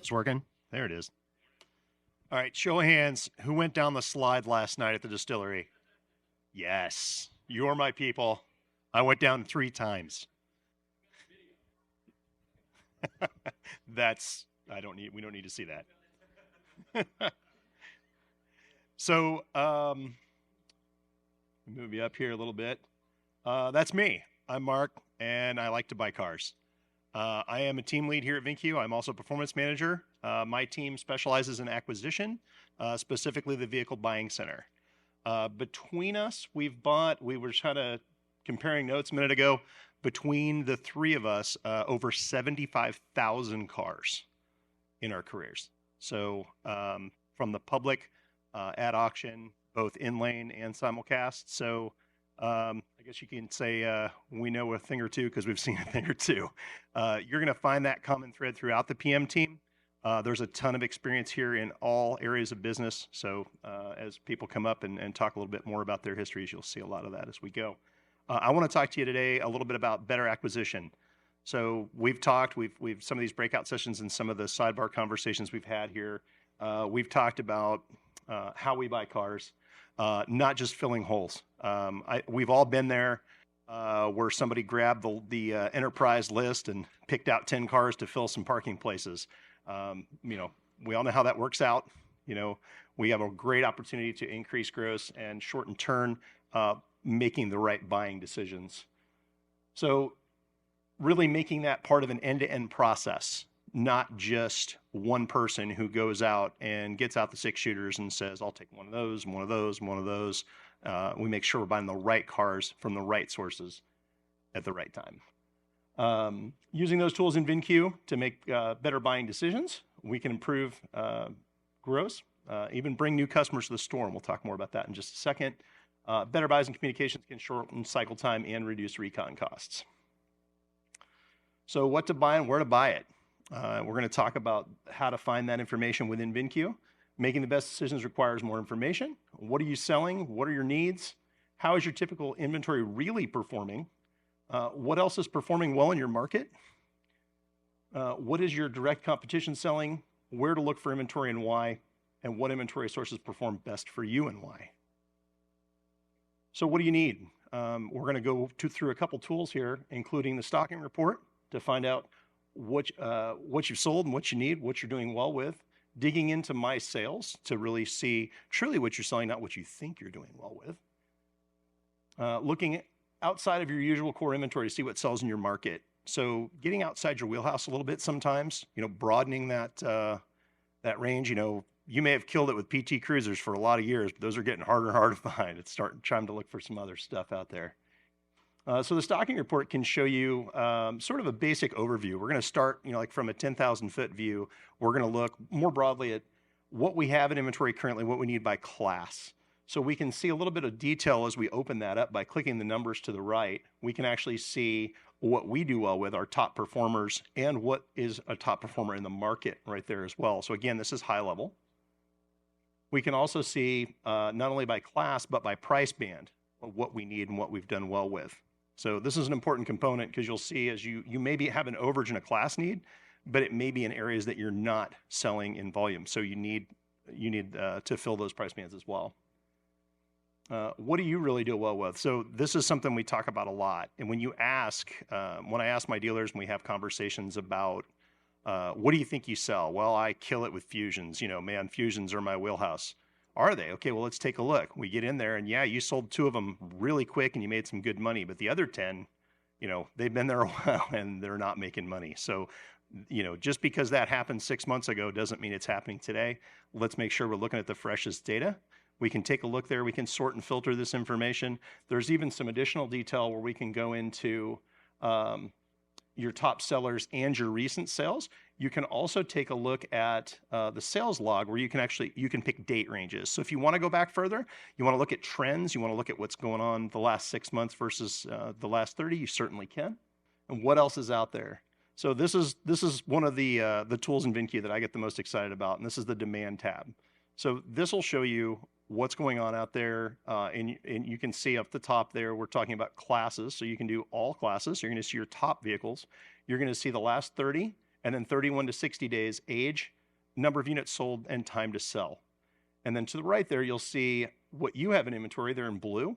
It's working. There it is. All right, show of hands. Who went down the slide last night at the distillery? Yes, you're my people. I went down 3 times. We don't need to see that. So, move you up here a little bit. That's me. I'm Mark, and I like to buy cars. I am a team lead here at VINCUE. I'm also a performance manager. My team specializes in acquisition, specifically the vehicle buying center. Between us, we were kind of comparing notes a minute ago, between the 3 of us, over 75,000 cars in our careers. So from the public, at auction, both in lane and simulcast. So I guess you can say we know a thing or two because we've seen a thing or two. You're going to find that common thread throughout the PM team. There's a ton of experience here in all areas of business. So as people come up and talk a little bit more about their histories, you'll see a lot of that as we go. I want to talk to you today a little bit about better acquisition. So we've talked, we've some of these breakout sessions and some of the sidebar conversations we've had here. We've talked about how we buy cars, not just filling holes. We've all been there where somebody grabbed the enterprise list and picked out 10 cars to fill some parking places. We all know how that works out. We have a great opportunity to increase gross and shorten turn, making the right buying decisions. So really making that part of an end-to-end process, not just one person who goes out and gets out the 6 shooters and says, I'll take one of those, and one of those, and one of those. We make sure we're buying the right cars from the right sources at the right time. Using those tools in VINCUE to make better buying decisions, we can improve gross, even bring new customers to the store, and we'll talk more about that in just a second. Better buys and communications can shorten cycle time and reduce recon costs. So what to buy and where to buy it. We're going to talk about how to find that information within VINCUE. Making the best decisions requires more information. What are you selling? What are your needs? How is your typical inventory really performing? What else is performing well in your market? What is your direct competition selling? Where to look for inventory and why? And what inventory sources perform best for you and why? So what do you need? We're going to go through a couple tools here, including the stocking report to find out what you've sold and what you need, what you're doing well with, digging into my sales to really see truly what you're selling, not what you think you're doing well with. Looking outside of your usual core inventory to see what sells in your market. So getting outside your wheelhouse a little bit sometimes, broadening that range. You may have killed it with PT Cruisers for a lot of years, but those are getting harder and harder to find. It's trying to look for some other stuff out there. So the stocking report can show you sort of a basic overview. We're going to start, like from a 10,000 foot view. We're going to look more broadly at what we have in inventory currently, what we need by class. So we can see a little bit of detail as we open that up by clicking the numbers to the right. We can actually see what we do well with our top performers and what is a top performer in the market right there as well. So again, this is high level. We can also see not only by class, but by price band, what we need and what we've done well with. So this is an important component because you'll see as you maybe have an overage in a class need, but it may be in areas that you're not selling in volume. So you need to fill those price bands as well. What do you really do well with? So this is something we talk about a lot. And when I ask my dealers and we have conversations about what do you think you sell? Well, I kill it with fusions. Man, fusions are my wheelhouse. Are they? Okay, well, let's take a look. We get in there and yeah, you sold 2 of them really quick and you made some good money, but the other 10, they've been there a while and they're not making money. So, just because that happened 6 months ago doesn't mean it's happening today. Let's make sure we're looking at the freshest data. We can take a look there. We can sort and filter this information. There's even some additional detail where we can go into your top sellers and your recent sales. You can also take a look at the sales log where you can pick date ranges. So if you want to go back further, you want to look at trends, you want to look at what's going on the last 6 months versus the last 30, you certainly can. And what else is out there? So this is one of the tools in VINCUE that I get the most excited about, and this is the demand tab. So this will show you what's going on out there, and you can see up the top there, we're talking about classes. So you can do all classes. So you're going to see your top vehicles. You're going to see the last 30, and then 31 to 60 days age, number of units sold, and time to sell. And then to the right there, you'll see what you have in inventory there in blue.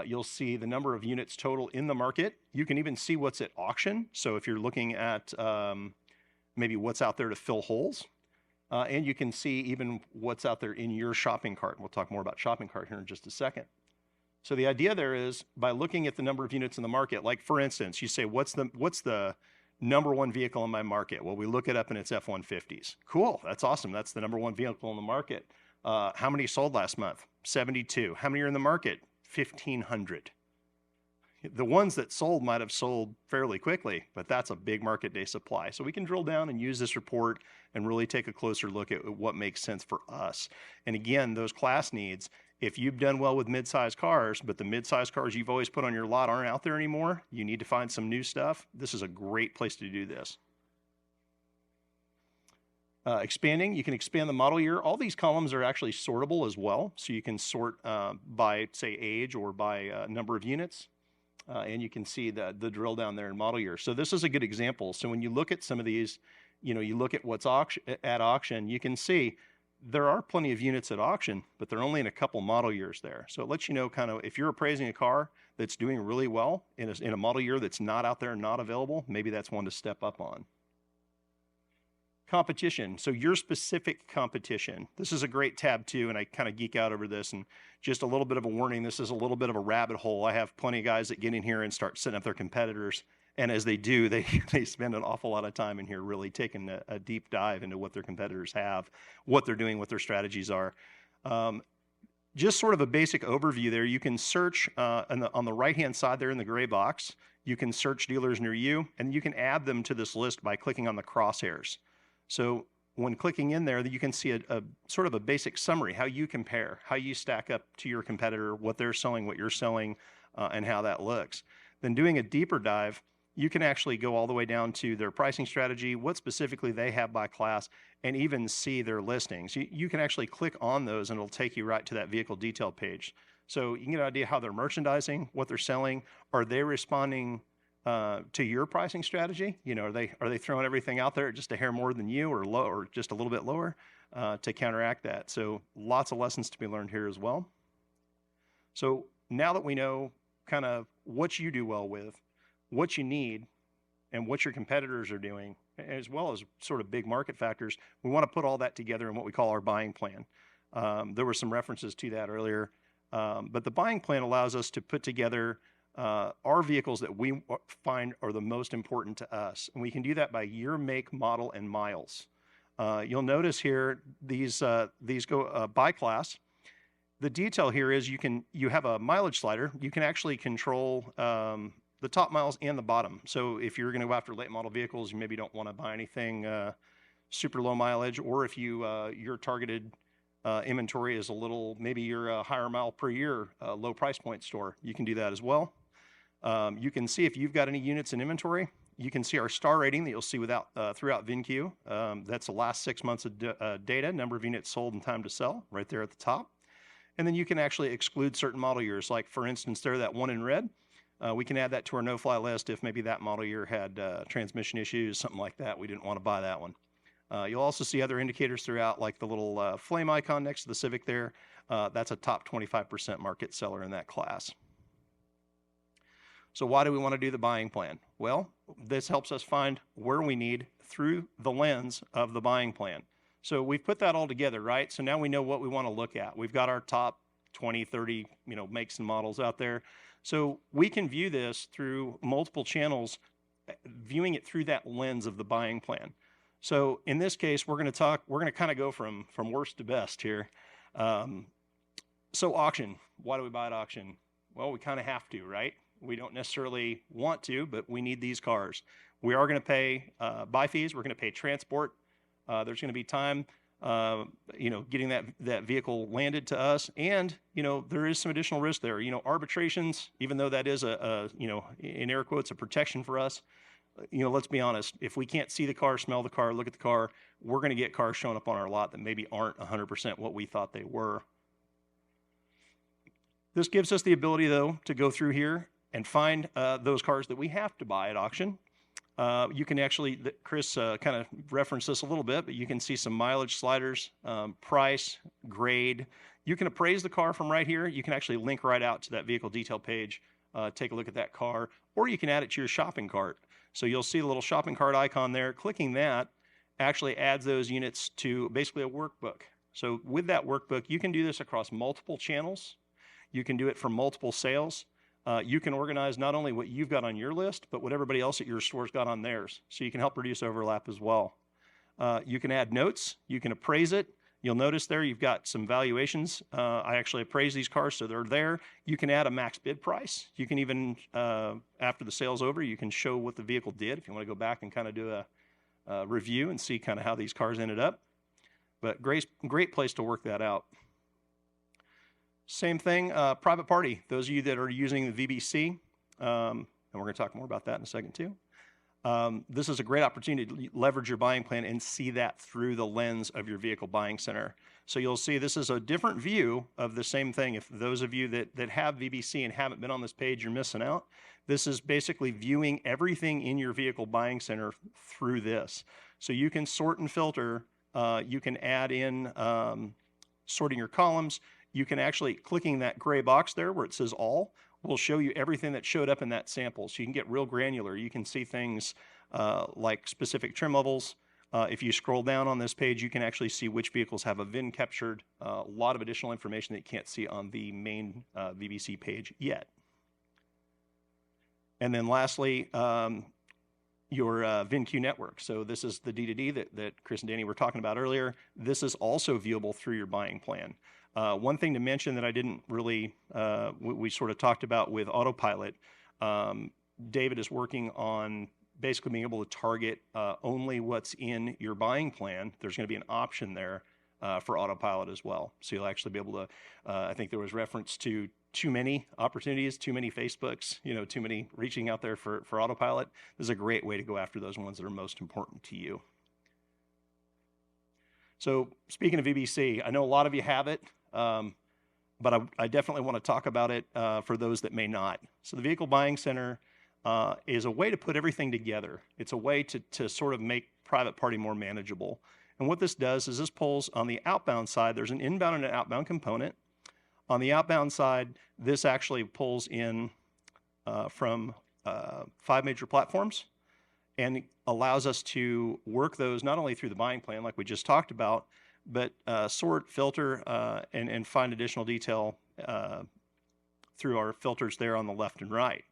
You'll see the number of units total in the market. You can even see what's at auction. So if you're looking at maybe what's out there to fill holes, and you can see even what's out there in your shopping cart. We'll talk more about shopping cart here in just a second. So the idea there is by looking at the number of units in the market, like for instance, you say, what's the number one vehicle in my market? Well, we look it up and it's F-150s. Cool, that's awesome. That's the number one vehicle in the market. How many sold last month? 72. How many are in the market? 1,500. The ones that sold might have sold fairly quickly, but that's a big market day supply. So we can drill down and use this report and really take a closer look at what makes sense for us. And again, those class needs, if you've done well with mid-size cars, but the mid-size cars you've always put on your lot aren't out there anymore, you need to find some new stuff, this is a great place to do this. Expanding, you can expand the model year. All these columns are actually sortable as well. So you can sort by, say, age or by number of units. And you can see the drill down there in model year. So this is a good example. So when you look at some of these, you look at what's at auction, you can see there are plenty of units at auction, but they're only in a couple model years there. So it lets you know kind of if you're appraising a car that's doing really well in a model year that's not out there, not available, maybe that's one to step up on. Competition. So your specific competition. This is a great tab too, and I kind of geek out over this. And just a little bit of a warning, this is a little bit of a rabbit hole. I have plenty of guys that get in here and start setting up their competitors. And as they do, they spend an awful lot of time in here really taking a deep dive into what their competitors have, what they're doing, what their strategies are. Just sort of a basic overview there. You can search on the right-hand side there in the gray box. You can search dealers near you, and you can add them to this list by clicking on the crosshairs. So when clicking in there, you can see a sort of a basic summary, how you compare, how you stack up to your competitor, what they're selling, what you're selling, and how that looks. Then doing a deeper dive, you can actually go all the way down to their pricing strategy, what specifically they have by class, and even see their listings. You can actually click on those and it'll take you right to that vehicle detail page. So you can get an idea how they're merchandising, what they're selling. Are they responding to your pricing strategy? Are they throwing everything out there just a hair more than you, or low, or just a little bit lower to counteract that? So lots of lessons to be learned here as well. So now that we know kind of what you do well with, what you need, and what your competitors are doing, as well as sort of big market factors, we want to put all that together in what we call our buying plan. There were some references to that earlier, but the buying plan allows us to put together our vehicles that we find are the most important to us. And we can do that by year, make, model, and miles. You'll notice here, these go by class. The detail here is you have a mileage slider. You can actually control the top miles and the bottom. So if you're going to go after late model vehicles, you maybe don't want to buy anything super low mileage, or if your targeted inventory is maybe you're a higher mile per year low price point store, you can do that as well. You can see if you've got any units in inventory. You can see our star rating that you'll see throughout VINCUE. That's the last 6 months of data, number of units sold and time to sell, right there at the top. And then you can actually exclude certain model years, like for instance there, that one in red. We can add that to our no-fly list if maybe that model year had transmission issues, something like that. We didn't want to buy that one. You'll also see other indicators throughout, like the little flame icon next to the Civic there. That's a top 25% market seller in that class. So why do we want to do the buying plan? Well, this helps us find where we need through the lens of the buying plan. So we've put that all together, right? So now we know what we want to look at. We've got our top 20, 30, makes and models out there. So we can view this through multiple channels, viewing it through that lens of the buying plan. So in this case, we're going to kind of go from worst to best here. So auction, why do we buy at auction? Well, we kind of have to, right? We don't necessarily want to, but we need these cars. We are going to pay buy fees. We're going to pay transport. There's going to be time, getting that vehicle landed to us, and there is some additional risk there. Arbitrations, even though that is in air quotes, a protection for us. Let's be honest. If we can't see the car, smell the car, look at the car, we're going to get cars showing up on our lot that maybe aren't 100% what we thought they were. This gives us the ability, though, to go through here and find those cars that we have to buy at auction. You can actually, Chris kind of referenced this a little bit, but you can see some mileage sliders, price, grade. You can appraise the car from right here. You can actually link right out to that vehicle detail page, take a look at that car, or you can add it to your shopping cart. So you'll see the little shopping cart icon there. Clicking that actually adds those units to basically a workbook. So with that workbook, you can do this across multiple channels. You can do it for multiple sales. You can organize not only what you've got on your list, but what everybody else at your store's got on theirs. So you can help reduce overlap as well. You can add notes. You can appraise it. You'll notice there you've got some valuations. I actually appraise these cars, so they're there. You can add a max bid price. You can even, after the sale's over, you can show what the vehicle did if you want to go back and kind of do a review and see kind of how these cars ended up. But great place to work that out. Same thing, private party. Those of you that are using the VBC, and we're going to talk more about that in a second too. This is a great opportunity to leverage your buying plan and see that through the lens of your vehicle buying center. So you'll see this is a different view of the same thing. If those of you that have VBC and haven't been on this page, you're missing out. This is basically viewing everything in your vehicle buying center through this. So you can sort and filter. You can add in sorting your columns. You can actually, clicking that gray box there where it says all, will show you everything that showed up in that sample. So you can get real granular. You can see things like specific trim levels. If you scroll down on this page, you can actually see which vehicles have a VIN captured, a lot of additional information that you can't see on the main VBC page yet. And then lastly, your VINCUE network. So this is the D2D that Chris and Danny were talking about earlier. This is also viewable through your buying plan. One thing to mention that I didn't really, we sort of talked about with autopilot, David is working on basically being able to target only what's in your buying plan. There's going to be an option there for autopilot as well. So you'll actually be able to, I think there was reference to too many opportunities, too many Facebooks, too many reaching out there for autopilot. This is a great way to go after those ones that are most important to you. So speaking of VBC, I know a lot of you have it, but I definitely want to talk about it for those that may not. So the Vehicle Buying Center is a way to put everything together. It's a way to sort of make private party more manageable. And what this does is this pulls on the outbound side. There's an inbound and an outbound component. On the outbound side, this actually pulls in from 5 major platforms and allows us to work those not only through the buying plan like we just talked about, but sort, filter, and find additional detail through our filters there on the left and right.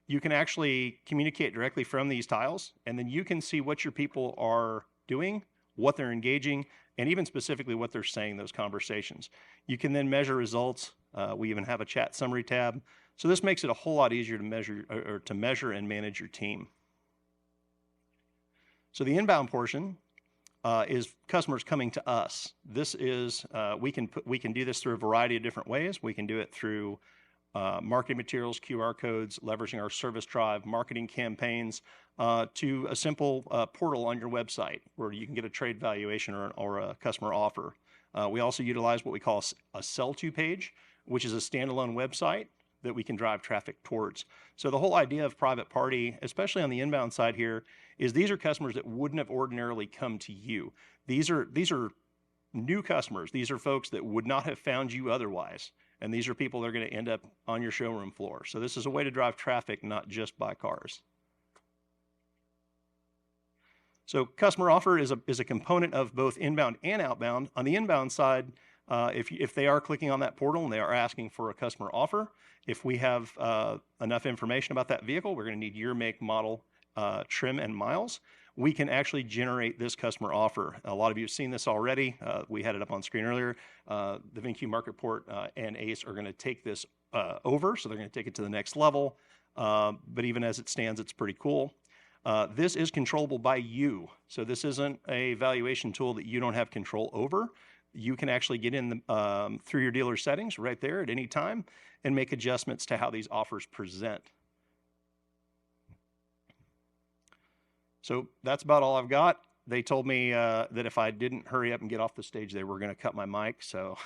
You can actually communicate directly from these tiles, and then you can see what your people are doing, what they're engaging, and even specifically what they're saying in those conversations. You can then measure results. We even have a chat summary tab. So this makes it a whole lot easier to measure and manage your team. So the inbound portion is customers coming to us. This is we can do this through a variety of different ways. We can do it through marketing materials, QR codes, leveraging our service drive, marketing campaigns, to a simple portal on your website where you can get a trade valuation or a customer offer. We also utilize what we call a sell-to page, which is a standalone website that we can drive traffic towards. So the whole idea of private party, especially on the inbound side here, is these are customers that wouldn't have ordinarily come to you. These are new customers. These are folks that would not have found you otherwise. And these are people that are going to end up on your showroom floor. So this is a way to drive traffic, not just buy cars. So customer offer is a component of both inbound and outbound. On the inbound side, if they are clicking on that portal and they are asking for a customer offer, if we have enough information about that vehicle, we're going to need year, make, model, trim, and miles. We can actually generate this customer offer. A lot of you have seen this already. We had it up on screen earlier. The VINCUE Marketport and ACE are going to take this over, so they're going to take it to the next level. But even as it stands, it's pretty cool. This is controllable by you. So this isn't a valuation tool that you don't have control over. You can actually get in through your dealer settings right there at any time and make adjustments to how these offers present. So that's about all I've got. They told me that if I didn't hurry up and get off the stage, they were going to cut my mic. So